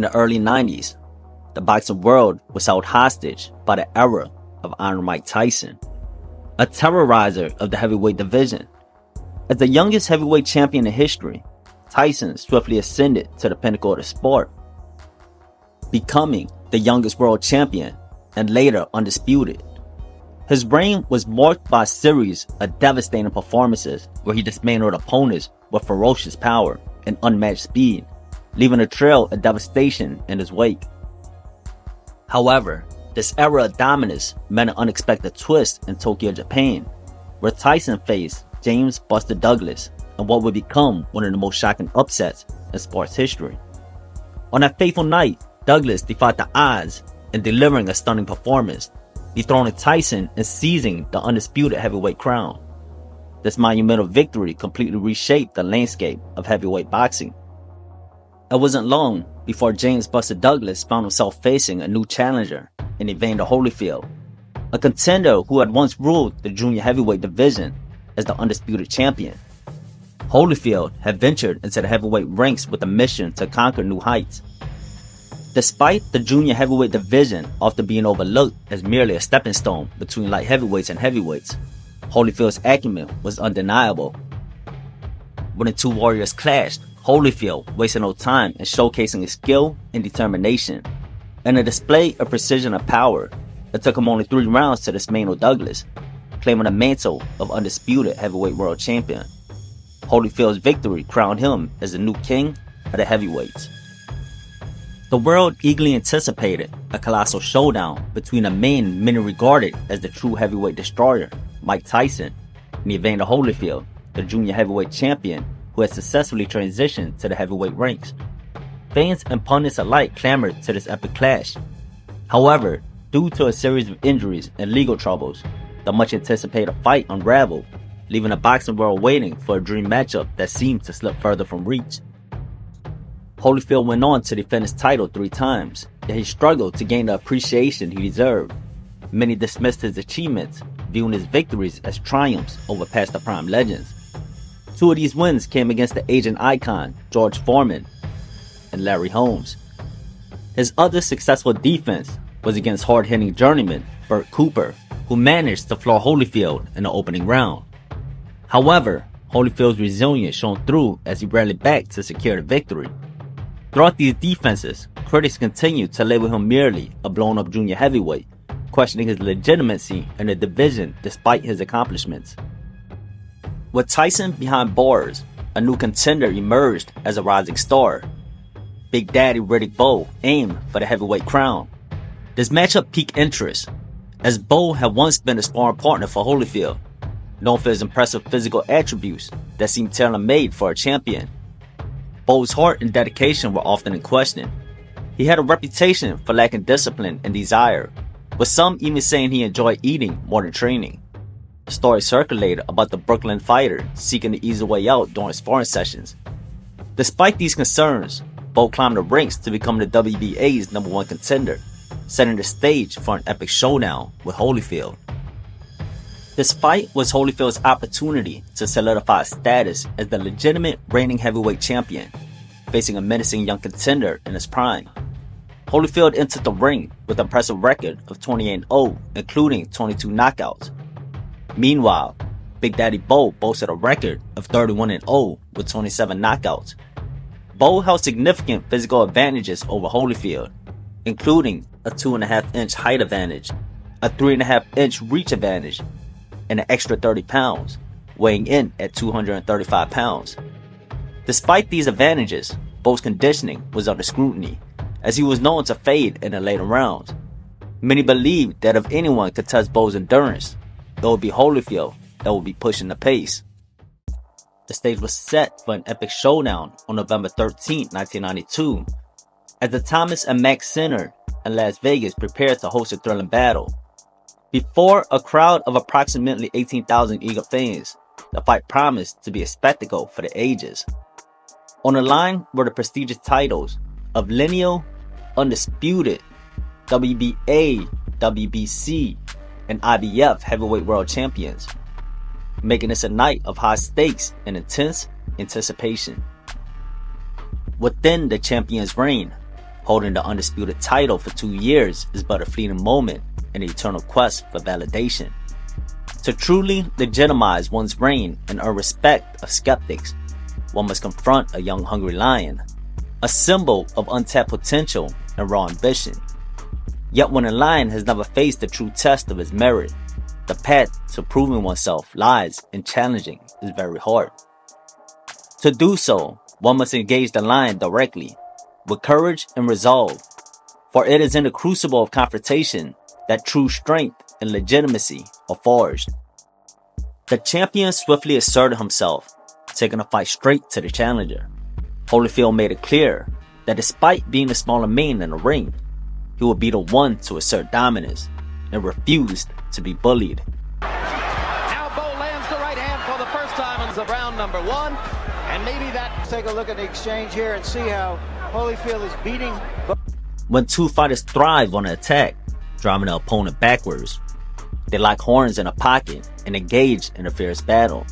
In the early 90s, the boxing world was held hostage by the era of Iron Mike Tyson, a terrorizer of the heavyweight division. As the youngest heavyweight champion in history, Tyson swiftly ascended to the pinnacle of the sport, becoming the youngest world champion and later undisputed. His reign was marked by a series of devastating performances where he dismantled opponents with ferocious power and unmatched speed, leaving a trail of devastation in his wake. However, this era of dominance met an unexpected twist in Tokyo, Japan, where Tyson faced James "Buster" Douglas in what would become one of the most shocking upsets in sports history. On that fateful night, Douglas defied the odds in delivering a stunning performance, dethroning Tyson and seizing the undisputed heavyweight crown. This monumental victory completely reshaped the landscape of heavyweight boxing. It wasn't long before James "Buster" Douglas found himself facing a new challenger in Evander Holyfield, a contender who had once ruled the junior heavyweight division as the undisputed champion. Holyfield had ventured into the heavyweight ranks with a mission to conquer new heights. Despite the junior heavyweight division often being overlooked as merely a stepping stone between light heavyweights and heavyweights, Holyfield's acumen was undeniable. When the two warriors clashed, Holyfield wasted no time in showcasing his skill and determination. In a display of precision and power, it took him only 3 rounds to dismantle Douglas, claiming the mantle of undisputed heavyweight world champion. Holyfield's victory crowned him as the new king of the heavyweights. The world eagerly anticipated a colossal showdown between a man many regarded as the true heavyweight destroyer, Mike Tyson, and Evander Holyfield, the junior heavyweight champion who had successfully transitioned to the heavyweight ranks. Fans and pundits alike clamored to this epic clash. However, due to a series of injuries and legal troubles, the much anticipated fight unraveled, leaving the boxing world waiting for a dream matchup that seemed to slip further from reach. Holyfield went on to defend his title 3 times, yet he struggled to gain the appreciation he deserved. Many dismissed his achievements, viewing his victories as triumphs over past the prime legends. 2 of these wins came against the Asian icon George Foreman and Larry Holmes. His other successful defense was against hard-hitting journeyman Burt Cooper, who managed to floor Holyfield in the opening round. However, Holyfield's resilience shone through as he rallied back to secure the victory. Throughout these defenses, critics continued to label him merely a blown-up junior heavyweight, questioning his legitimacy in the division despite his accomplishments. With Tyson behind bars, a new contender emerged as a rising star. Big Daddy Riddick Bowe aimed for the heavyweight crown. This matchup piqued interest, as Bowe had once been a sparring partner for Holyfield, known for his impressive physical attributes that seemed tailor-made for a champion. Bowe's heart and dedication were often in question. He had a reputation for lacking discipline and desire, with some even saying he enjoyed eating more than training. Stories circulated about the Brooklyn fighter seeking to ease a way out during sparring sessions. Despite these concerns, Bowe climbed the ranks to become the WBA's #1 contender, setting the stage for an epic showdown with Holyfield. This fight was Holyfield's opportunity to solidify his status as the legitimate reigning heavyweight champion, facing a menacing young contender in his prime. Holyfield entered the ring with an impressive record of 28-0, including 22 knockouts. Meanwhile, Big Daddy Bowe boasted a record of 31-0 with 27 knockouts. Bowe held significant physical advantages over Holyfield, including a 2.5-inch height advantage, a 3.5-inch reach advantage, and an extra 30 pounds, weighing in at 235 pounds. Despite these advantages, Bowe's conditioning was under scrutiny, as he was known to fade in the later rounds. Many believed that if anyone could test Bowe's endurance, it would be Holyfield that would be pushing the pace. The stage was set for an epic showdown on November 13, 1992, as the Thomas and Mack Center in Las Vegas prepared to host a thrilling battle. Before a crowd of approximately 18,000 eager fans, the fight promised to be a spectacle for the ages. On the line were the prestigious titles of lineal, undisputed, WBA, WBC, and IBF heavyweight world champions, making this a night of high stakes and intense anticipation. Within the champion's reign, Holding the undisputed title for 2 years is but a fleeting moment in the eternal quest for validation. To truly legitimize one's reign and earn respect of skeptics, one must confront a young hungry lion, a symbol of untapped potential and raw ambition. Yet when a lion has never faced the true test of his merit, the path to proving oneself lies in challenging is very hard. To do so, one must engage the lion directly, with courage and resolve, for it is in the crucible of confrontation that true strength and legitimacy are forged. The champion swiftly asserted himself, taking the fight straight to the challenger. Holyfield made it clear that despite being the smaller man in the ring, he would be the one to assert dominance and refused to be bullied. Now Bowe lands the right hand for the first time in round number 1, and maybe that. Let's take a look at the exchange here and see how Holyfield is beating. When two fighters thrive on an attack, driving the opponent backwards, they lock horns in a pocket and engage in a fierce battle.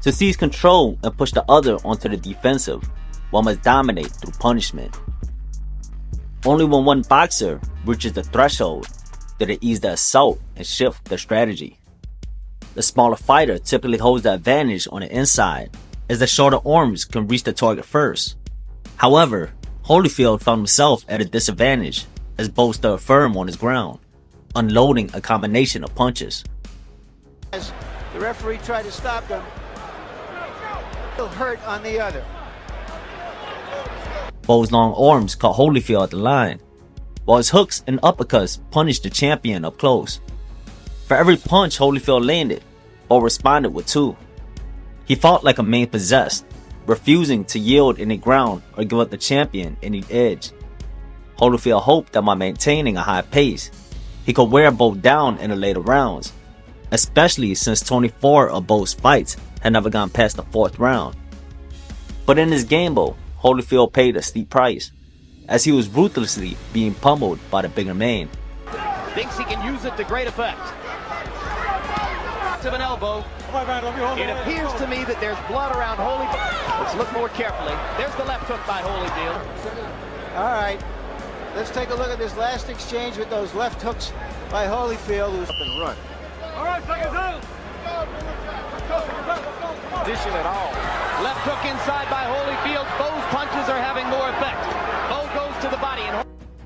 To seize control and push the other onto the defensive, one must dominate through punishment. Only when one boxer reaches the threshold do they ease the assault and shift their strategy. The smaller fighter typically holds the advantage on the inside, as the shorter arms can reach the target first. However, Holyfield found himself at a disadvantage as Bowe stood firm on his ground, unloading a combination of punches. As the referee tried to stop him, he'll hurt on the other. Bowe's long arms caught Holyfield at the line, while his hooks and uppercuts punished the champion up close. For every punch Holyfield landed, Bowe responded with 2. He fought like a man possessed, refusing to yield any ground or give up the champion any edge. Holyfield hoped that by maintaining a high pace, he could wear Bowe down in the later rounds, especially since 24 of Bowe's fights had never gone past the 4th round. But in his gamble, Holyfield paid a steep price, as he was ruthlessly being pummeled by the bigger man. Thinks he can use it to great effect. Of an elbow. It appears to me that there's blood around Holyfield. Let's look more carefully. There's the left hook by Holyfield. All right, let's take a look at this last exchange with those left hooks by Holyfield, who's up and run. All right, seconds out. Position at all. Left hook inside by Holyfield. Bowe's punches are having more effect. Bowe goes to the body.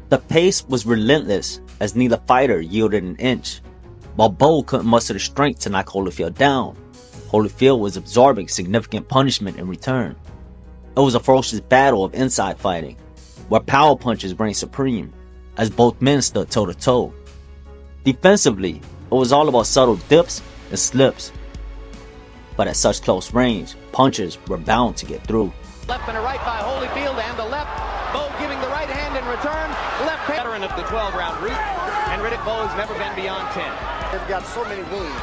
The pace was relentless as neither fighter yielded an inch. While Bowe couldn't muster the strength to knock Holyfield down, Holyfield was absorbing significant punishment in return. It was a ferocious battle of inside fighting, where power punches reigned supreme, as both men stood toe-to-toe. Defensively, it was all about subtle dips and slips. But at such close range, punches were bound to get through. Left and a right by Holyfield, and the left. Bowe giving the right hand in return. Left veteran of the 12-round route, and Riddick Bowe has never been beyond 10. They've got so many wounds.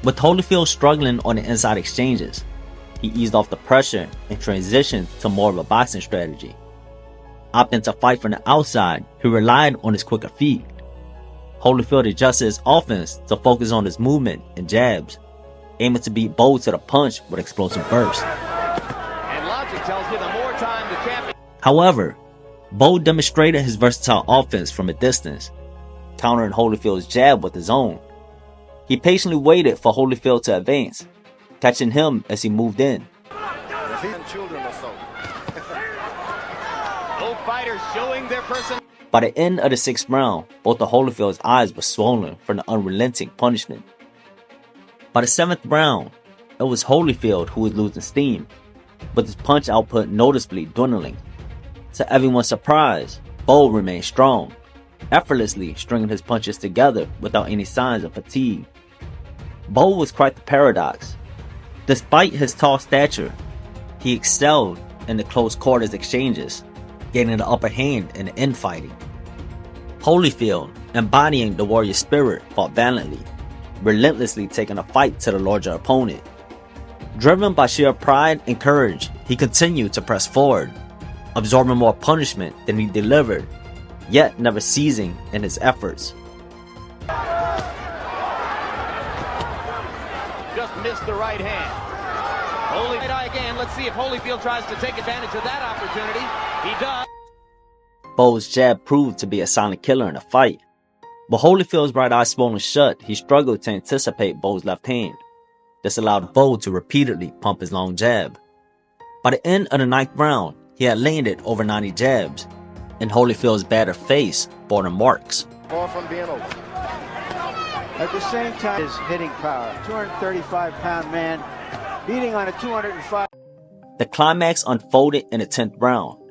With Holyfield struggling on the inside exchanges, he eased off the pressure and transitioned to more of a boxing strategy. Opting to fight from the outside, he relied on his quicker feet. Holyfield adjusted his offense to focus on his movement and jabs, aiming to beat Bowe to the punch with explosive bursts. And logic tells you the more time the champion. However, Bowe demonstrated his versatile offense from a distance, countering Holyfield's jab with his own. He patiently waited for Holyfield to advance, catching him as he moved in. Both fighters showing their person. By the end of the 6th round, both of Holyfield's eyes were swollen from the unrelenting punishment. By the 7th round, it was Holyfield who was losing steam, with his punch output noticeably dwindling. To everyone's surprise, Bowe remained strong, effortlessly stringing his punches together without any signs of fatigue. Bowe was quite the paradox. Despite his tall stature, he excelled in the close quarters exchanges, gaining the upper hand in the infighting. Holyfield, embodying the warrior spirit, fought valiantly, relentlessly taking a fight to the larger opponent. Driven by sheer pride and courage, he continued to press forward, absorbing more punishment than he delivered, yet never ceasing in his efforts. Just missed the right hand. Holyfield again. Let's see if Holyfield tries to take advantage of that opportunity. He does. Bowe's jab proved to be a silent killer in the fight. But Holyfield's right eye swollen shut, he struggled to anticipate Bowe's left hand. This allowed Bowe to repeatedly pump his long jab. By the end of the 9th round, he had landed over 90 jabs, and Holyfield's battered face bore the marks. Far from being over. At the same time, his hitting power. 235-pound man beating on a 205. The climax unfolded in the 10th round.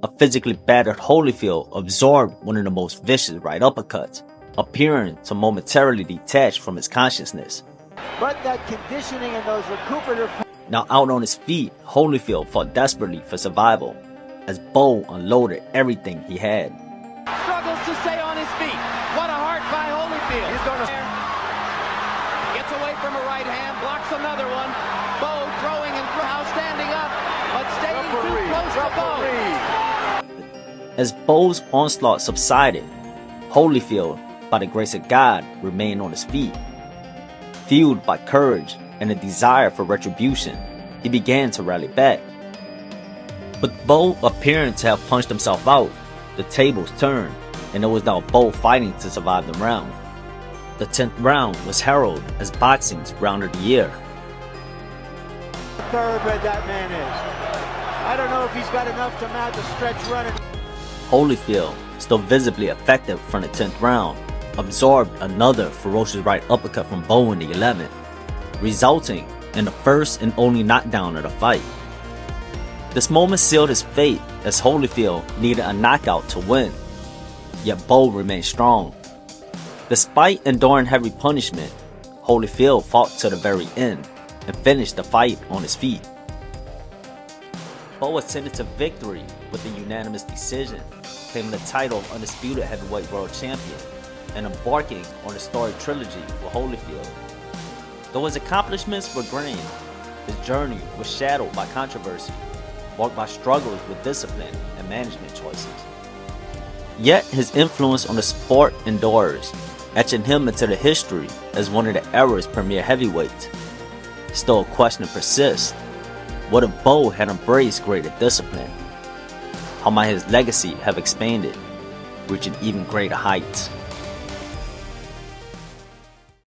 A physically battered Holyfield absorbed one of the most vicious right uppercuts, appearing to momentarily detach from his consciousness. But that conditioning and those recuperative... Now out on his feet, Holyfield fought desperately for survival, as Bowe unloaded everything he had. Struggles to stay on his feet. What a heart by Holyfield. He's going to... Gets away from a right hand, blocks another one. Bowe throwing and now standing up, but staying too close to Bowe. As Bowe's onslaught subsided, Holyfield, by the grace of God, remained on his feet. Fueled by courage and a desire for retribution, he began to rally back. With Bowe appearing to have punched himself out, the tables turned, and it was now Bowe fighting to survive the round. The 10th round was heralded as boxing's round of the year. Thoroughbred that man is. I don't know if he's got enough to mount a stretch run. Holyfield, still visibly effective from the 10th round, absorbed another ferocious right uppercut from Bowe in the 11th, resulting in the first and only knockdown of the fight. This moment sealed his fate, as Holyfield needed a knockout to win, yet Bowe remained strong. Despite enduring heavy punishment, Holyfield fought to the very end and finished the fight on his feet. Bowe ascended to victory with a unanimous decision, claiming the title of Undisputed Heavyweight World Champion and embarking on a storied trilogy with Holyfield. Though his accomplishments were grand, his journey was shadowed by controversy, marked by struggles with discipline and management choices. Yet his influence on the sport endures, etching him into the history as one of the era's premier heavyweights. Still a question persists: what if Bowe had embraced greater discipline? How might his legacy have expanded, reaching even greater heights?